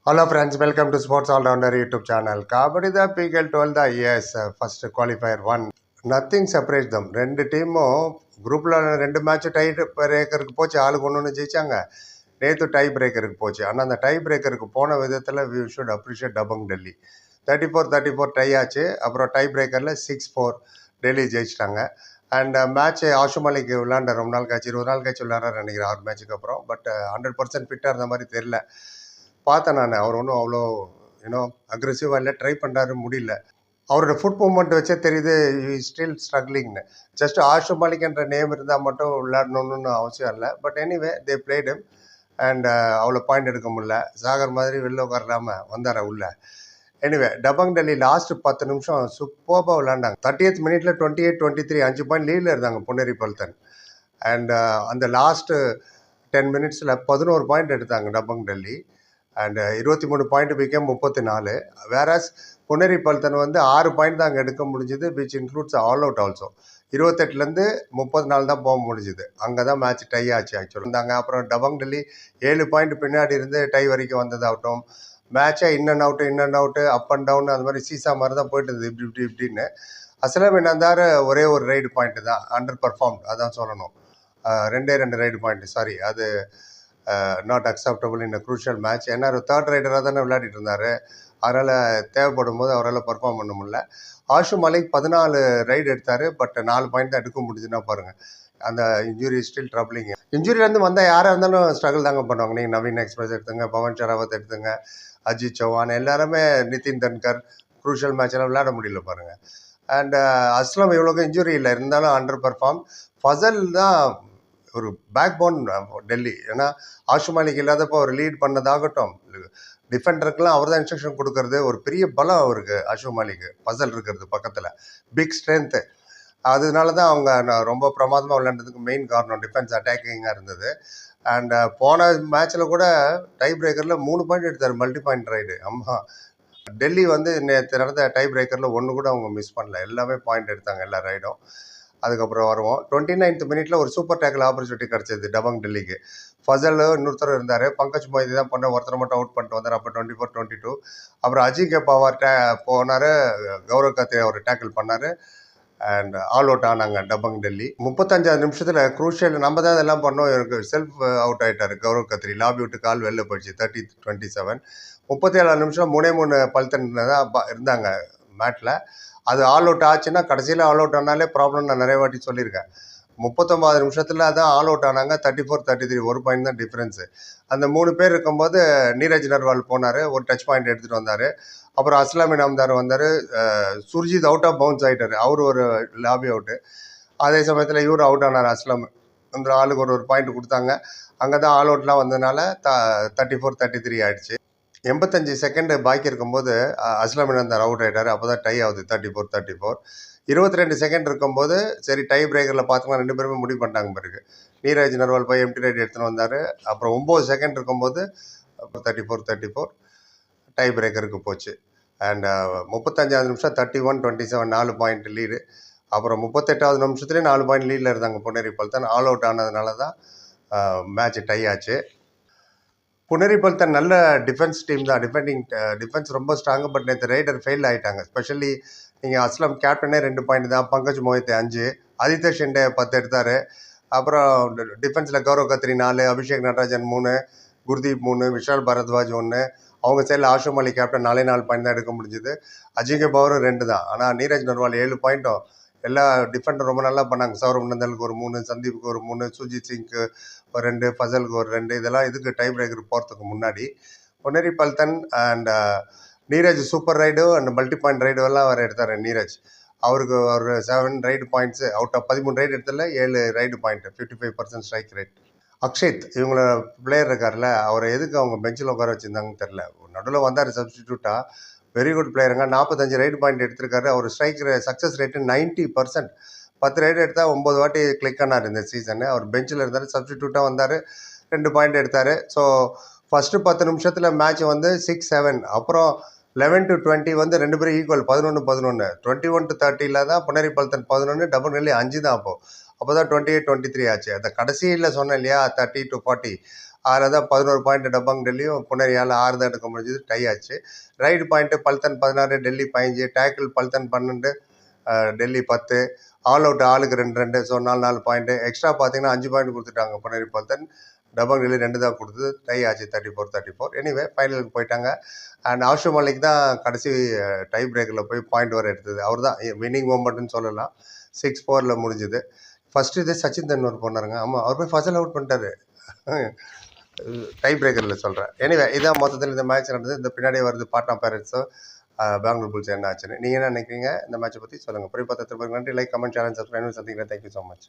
Hello friends, welcome to Sports All Rounder YouTube channel. Kabaddi the PKL 12 the yes first qualifier one. Nothing separates them. ரெண்டு டீமும் குரூப்பில் ரெண்டு match tie பிரேக்கருக்கு போச்சு. ஆளுக்கு ஒன்று ஜெயிச்சாங்க. நேற்று டை பிரேக்கருக்கு போச்சு. ஆனால் அந்த டை பிரேக்கருக்கு போன விதத்தில் we should appreciate Dabang Delhi. 34-34 tie ஆச்சு. அப்புறம் டை பிரேக்கரில் 6-4 டெல்லி ஜெயிச்சிட்டாங்க. அண்ட் மேட்ச் ஆஷுமாலிக்கு விளாண்ட ரொம்ப நாள் கழிச்சு 20 நாள் கழிச்சு விளாட்றாரு நினைக்கிறேன் 6 மேட்ச்சுக்கு அப்புறம். பட் 100% ஃபிட்டாக இருந்த மாதிரி தெரில. பார்த்தேன் நான். அவர் ஒன்றும் அவ்வளோ அக்ரெசிவாக இல்லை, ட்ரை பண்ணுறாரு, முடியல. அவரோட ஃபுட் மூவ்மெண்ட் வச்சே தெரியுது ஸ்டில் ஸ்ட்ரகிளிங்னு. ஜஸ்ட் ஆஷு மாலிக் என்ற நேம் இருந்தால் மட்டும் விளையாடணுன்னு அவசியம் இல்லை. But anyway they blade and அவ்வளோ பாயிண்ட் எடுக்க முடியல. சாகர் மாதிரி வெளில உட்காராம வந்தார உள்ள. எனிவே டபங் டெல்லி லாஸ்ட் 10 நிமிஷம் சூப்பராக விளையாண்டாங்க. 30th மினிட்ல 28-23 5 பாயிண்ட் லீடில் இருந்தாங்க புனேரி பல்தன். அண்ட் அந்த லாஸ்ட்டு 10 மினிட்ஸில் 11 பாயிண்ட் எடுத்தாங்க Dabang Delhi. And 23 point became 34. Whereas Puneri Paltan 6 point தான் அங்கே எடுக்க முடிஞ்சுது, which includes all out also. 28லேருந்து 34 தான் போக முடிஞ்சுது. அங்கே தான் மேட்ச் டை ஆச்சு ஆக்சுவலாக இருந்தாங்க. அப்புறம் டபங் டெல்லி 7 பாயிண்ட் பின்னாடி இருந்து டை வரைக்கும் வந்ததாகட்டும். மேட்சை in and out up and down அந்த மாதிரி சீசா மாதிரி தான் போயிட்டு இருந்தது இப்படின்னு. அசலம் என்னந்தாரு ஒரே ஒரு ரைடு பாயிண்ட்டு தான் அண்டர் பர்ஃபார்ம், அதான் சொல்லணும். 2 ரைடு பாயிண்ட், சாரி, அது not acceptable in a crucial match. ஏன்னா ஒரு தேர்ட் ரைடராக தானே விளையாடிட்டு இருந்தார். அதனால் தேவைப்படும் போது அவரால் பர்ஃபார்ம் பண்ண முடியல. ஆஷு மாலிக் 14 ரைடு எடுத்தார். பட் 4 பாயிண்ட் தான் எடுக்க முடிஞ்சுன்னா பாருங்கள். அந்த இன்ஜுரி ஸ்டில் ட்ரபிளிங். இன்ஜுரியிலேருந்து வந்தால் யாராக இருந்தாலும் ஸ்ட்ரகிள் தாங்க பண்ணுவாங்க. நீங்கள் நவீன் எக்ஸ்பிரஸ் எடுத்துங்க, பவன் ஷராவத் எடுத்துங்க, அஜித் சௌஹான், எல்லாருமே நிதின் தன்கர் க்ரூஷியல் மேட்செல்லாம் விளையாட முடியல பாருங்கள். அண்ட் அஸ்லம் இவ்வளோக்கு இன்ஜுரி இல்லை, இருந்தாலும் அண்டர் பர்ஃபார்ம். ஃபசல் தான் ஒரு பேக் போன் டெல்லி. ஏன்னா ஆஷு மாலிக் இல்லாதப்போ அவர் லீட் பண்ணதாகட்டும், டிஃபெண்டருக்கெல்லாம் அவர் தான் இன்ஸ்ட்ரக்ஷன் கொடுக்கறது. ஒரு பெரிய பலம் அவருக்கு ஆஷு மாலிக்கு, ஃபசல் இருக்கிறது பக்கத்தில், பிக் ஸ்ட்ரென்த்து. அதனால தான் அவங்க ரொம்ப பிரமாதமாக விளையாண்டதுக்கு மெயின் காரணம் டிஃபென்ஸ் அட்டாக்கிங்காக இருந்தது. அண்ட் போன மேட்ச்சில் கூட டை பிரேக்கரில் 3 பாயிண்ட் எடுத்தார், மல்டி பாயிண்ட் ரைடு. ஆமாம், டெல்லி நேற்று நடந்த டை பிரேக்கரில் ஒன்று கூட அவங்க மிஸ் பண்ணல, எல்லாமே பாயிண்ட் எடுத்தாங்க எல்லா ரைடும். அதுக்கப்புறம் வருவோம். 29th மினிட்ல ஒரு சூப்பர் டேக்கிள் ஆப்பர்ச்சுனிட்டி கிடச்சிது டபங் டெல்லிக்கு. ஃபசல் இன்னொருத்தர் இருந்தார், பங்கஜ் மொய்தி தான் பண்ண, ஒருத்தரை மட்டும் அவுட் பண்ணிட்டு வந்தார். அப்போ 24-22. அப்புறம் அஜிங்கே பவார் போனார், கௌரவ் கத்திரி அவர் டேக்கிள் பண்ணார். அண்ட் ஆல் அவுட் ஆனாங்க டபங் டெல்லி. 35வது நிமிஷத்தில் குரூஷியல் நம்ம தான் இதெல்லாம் பண்ணோம், எனக்கு செல்ஃப் அவுட் ஆகிட்டார் கௌரவ் கத்திரி. லாபி விட்டு கால் வெளில போயிடுச்சு. 30-27. 37வது நிமிஷம் 3 பல்தன் தான் இருந்தாங்க மேட்டில். அது ஆல் அவுட் ஆச்சுன்னா, கடைசியில் ஆல் அவுட் ஆனாலே ப்ராப்ளம் நான் நிறைய வாட்டி சொல்லியிருக்கேன். 39வது நிமிஷத்தில் தான் ஆல் அவுட் ஆனாங்க. 34-33 ஒரு பாயிண்ட் தான் டிஃப்ரென்ஸு. அந்த 3 பேர் இருக்கும்போது நீரஜ் நர்வால் போனார், ஒரு டச் பாயிண்ட் எடுத்துகிட்டு வந்தார். அப்புறம் அஸ்லாமி நாம்தார் வந்தார். சுர்ஜித் அவுட் ஆஃப் பவுன்ஸ் ஆகிட்டார், அவர் ஒரு லாபி அவுட்டு. அதே சமயத்தில் இவர் அவுட் ஆனார் அஸ்லாம். அந்த ஆளுக்கு ஒரு பாயிண்ட் கொடுத்தாங்க. அங்கே தான் ஆல் அவுட்லாம் வந்ததுனால 34-33 ஆகிடுச்சு. 85 செகண்ட் பாக்கி இருக்கும்போது அஸ்லாம் இனந்தார் அவுட் ஆகிட்டார். அப்போ தான் டை ஆகுது 34-34. 22 செகண்ட் இருக்கும்போது சரி டை பிரேக்கரில் பார்த்துக்கலாம், 2 பேருமே முடிவு பண்ணிட்டாங்க. பிறகு நீரஜ் நர்வால் போய் எம்டி ரைட் எடுத்துன்னு வந்தார். அப்புறம் 9 செகண்ட் இருக்கும்போது 34-34 டை பிரேக்கருக்கு போச்சு. அண்ட் 35வது நிமிஷம் 31-27 4 பாயிண்ட் லீடு. அப்புறம் 38வது நிமிஷத்துலேயே 4 பாயிண்ட் லீடில் இருந்தாங்க புனேரி பல்தன். ஆல் அவுட் ஆனதுனால தான் மேட்ச் டை ஆச்சு. புனேரி பல்தன் நல்ல டிஃபென்ஸ் டீம் தான், டிஃபென்ஸ் ரொம்ப ஸ்ட்ராங்கு. பட் நேற்று ரைடர் ஃபெயில் ஆகிட்டாங்க. ஸ்பெஷலி நீங்கள் அஸ்லாம் கேப்டனே 2 பாயிண்ட் தான், பங்கஜ் மொஹித் 5, ஆதித்ய ஷிண்டே 10 எடுத்தார். அப்புறம் டிஃபென்ஸில் கௌரவ் கத்திரி 4, அபிஷேக் நடராஜன் 3, குர்தீப் 3, விஷால் பரத்வாஜ் 1. அவங்க சைடில் ஆஷு மாலிக் கேப்டன் 4 பாயிண்ட் தான் எடுக்க முடிஞ்சுது. அஜிங்கே பவரும் 2 தான். ஆனால் நீரஜ் நர்வால் 7 பாயிண்ட்டும். எல்லா டிஃபெண்டர் ரொம்ப நல்லா பண்ணாங்க. சௌரவ் நந்தலுக்கு ஒரு 3, சந்தீப்புக்கு ஒரு 3, சுஜித் சிங்க்கு ஒரு 2, ஃபசலுக்கு ஒரு 2. இதெல்லாம் இதுக்கு டை பிரேக்கர் போகிறதுக்கு முன்னாடி Puneri Paltan and Neeraj super raid and multi point raid எல்லாம் அவர் எடுத்தார். நீரஜ் அவருக்கு ஒரு 7 raid points out of 13 raid எடுத்ததில் 7 raid point, 55% strike rate. Akshit இவங்கள பிளேயர் இருக்கார்ல, அவரை எதுக்கு அவங்க பெஞ்சில் உட்கார வச்சுருந்தாங்கன்னு தெரில. நடுவில் வந்தார் சப்ஸ்டிடியூட்டாக, வெரி குட் பிளேயருங்க. 45 ரைடு பாயிண்ட் எடுத்திருக்காரு. அவர் ஸ்ட்ரைக் சக்ஸஸ் ரேட்டு 90%. 10 ரைடு எடுத்தால் 9 வாட்டி கிளிக் ஆனார் இந்த சீசனு. அவர் பெஞ்சில் இருந்தார், சப்ஸ்டிடியூட்டாக வந்தார், 2 பாயிண்ட் எடுத்தார். ஸோ ஃபஸ்ட்டு 10 நிமிஷத்தில் மேட்ச் 6-7. அப்புறம் 11-20 2 பேரும் ஈக்குவல், 11-11. 21-30 தான் புனேரி பல்தன் 11, டபுள் டெல்லி 5 தான். அப்போ தான் 28-23 ஆச்சு. அந்த கடைசியில் சொன்னேன் இல்லையா, 30-40, அதில் தான் 11 பாயிண்ட் டப்பாங் டெல்லியும் புனேரியால் 6 தான் எடுக்க முடிஞ்சது, டை ஆச்சு. Raid point Paltan 16, Delhi 15, tackle Paltan 12, Delhi 10, all out ஆளுக்கு 2 ஸோ 4 பாயிண்ட்டு. எக்ஸ்ட்ரா பார்த்தீங்கன்னா 5 பாயிண்ட் கொடுத்துட்டாங்க புனேரி பல்தன். டப்பாங் டெல்லி 2 தான் கொடுத்தது, டை ஆச்சு 34-34. எனிவே ஃபைனலுக்கு போயிட்டாங்க. அண்ட் ஆஷு மாலிக் தான் கடைசி டை பிரேக்கரில் போய் பாயிண்ட் வர எடுத்தது. அவர் தான் வின்னிங் மூமெண்ட்டுன்னு சொல்லலாம். 6-4 முடிஞ்சுது. ஃபஸ்ட்டு இது சச்சின் தெண்டுல்கர் போனாருங்க. ஆமாம், அவர் போய் ஃபசல் அவுட் பண்ணிட்டாரு. டை பிரேக்கரில் சொல்கிறேன். எனிவே இதான் மொத்தத்தில் இந்த மேட்ச் நடந்தது. இந்த பின்னாடி வருது பாட்னா பைரட்ஸும் பெங்களூர் புல்ஸ் என்ன ஆச்சுன்னு. நீங்கள் என்ன நினைக்கிறீங்க இந்த மேட்சை பற்றி சொல்லுங்கள். புரிய பார்த்து நன்றி. லைக், கமெண்ட், சேனல், சப்ஸ்கிரைப் சந்திக்கிறேன். Thank you so much.